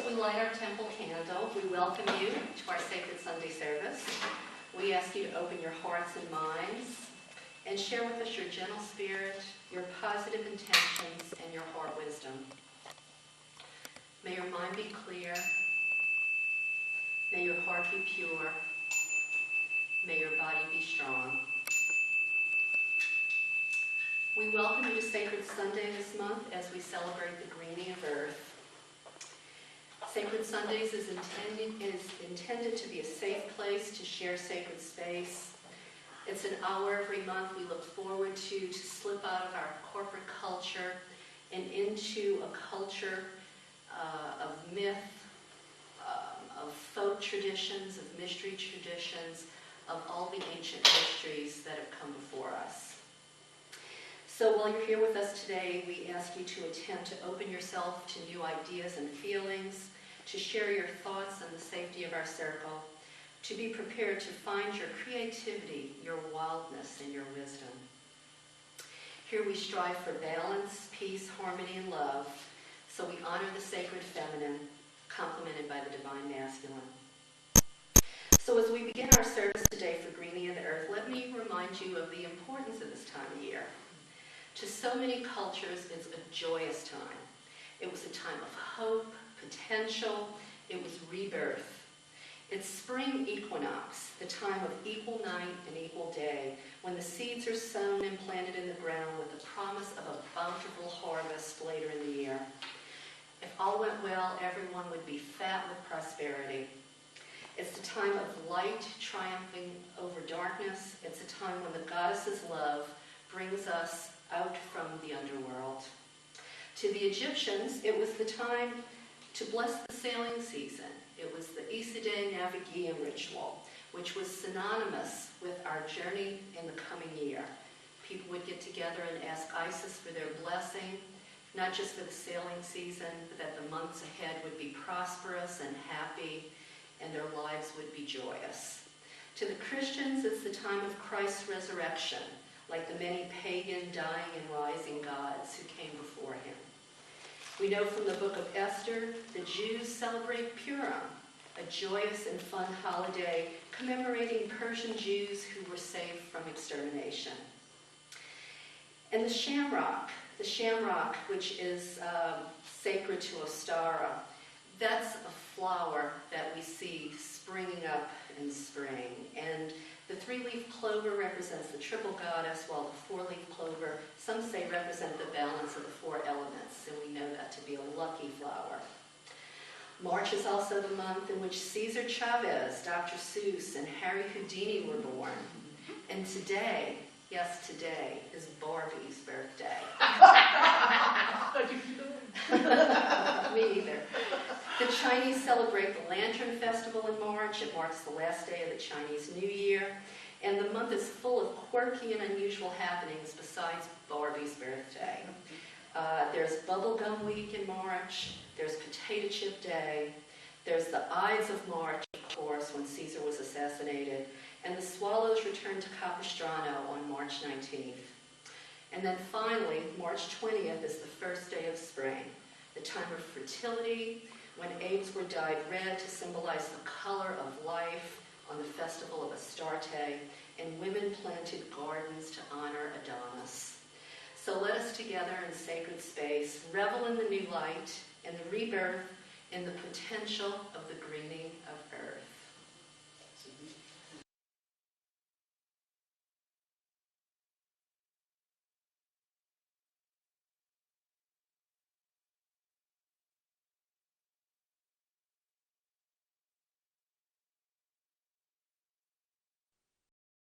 we light our temple candle, we welcome you to our Sacred Sunday service. We ask you to open your hearts and minds and share with us your gentle spirit, your positive intentions, and your heart wisdom. May your mind be clear. May your heart be pure. May your body be strong. We welcome you to Sacred Sunday this month as we celebrate the greening of earth. Sacred Sundays is intended to be a safe place to share sacred space. It's an hour every month we look forward to slip out of our corporate culture and into a culture of myth, of folk traditions, of mystery traditions, of all the ancient histories that have come before us. So while you're here with us today, we ask you to attempt to open yourself to new ideas and feelings, to share your thoughts in the safety of our circle, to be prepared to find your creativity, your wildness, and your wisdom. Here we strive for balance, peace, harmony, and love, so we honor the sacred feminine, complemented by the divine masculine. So as we begin our service today for Greening of the Earth, let me remind you of the importance of this time of year. To so many cultures, it's a joyous time. It was a time of hope, potential, it was rebirth. It's spring equinox, the time of equal night and equal day, when the seeds are sown and planted in the ground with the promise of a bountiful harvest later in the year. If all went well, everyone would be fat with prosperity. It's the time of light triumphing over darkness. It's a time when the goddess's love brings us out from the underworld. To the Egyptians, it was the time to bless the sailing season. It was the Isidae Navigium ritual, which was synonymous with our journey in the coming year. People would get together and ask Isis for their blessing, not just for the sailing season, but that the months ahead would be prosperous and happy, and their lives would be joyous. To the Christians, it's the time of Christ's resurrection, like the many pagan, dying, and rising gods who came before him. We know from the book of Esther, the Jews celebrate Purim, a joyous and fun holiday commemorating Persian Jews who were saved from extermination. And the shamrock, which is sacred to Ostara, that's a flower that we see springing up in spring. And the three-leaf clover represents the triple goddess, while the four-leaf clover, some say, represent the balance of the four elements, and we know that to be a lucky flower. March is also the month in which Cesar Chavez, Dr. Seuss, and Harry Houdini were born. And today, yes, today, is Barbie's birthday. Me either. The Chinese celebrate the Lantern Festival in March. It marks the last day of the Chinese New Year. And the month is full of quirky and unusual happenings besides Barbie's birthday. There's Bubblegum Week in March. There's Potato Chip Day. There's the Ides of March, of course, when Caesar was assassinated. And the swallows return to Capistrano on March 19th. And then finally, March 20th is the first day of spring, the time of fertility, when eggs were dyed red to symbolize the color of life on the festival of Astarte, and women planted gardens to honor Adonis. So let us together in sacred space revel in the new light and the rebirth in the potential of the greening of earth.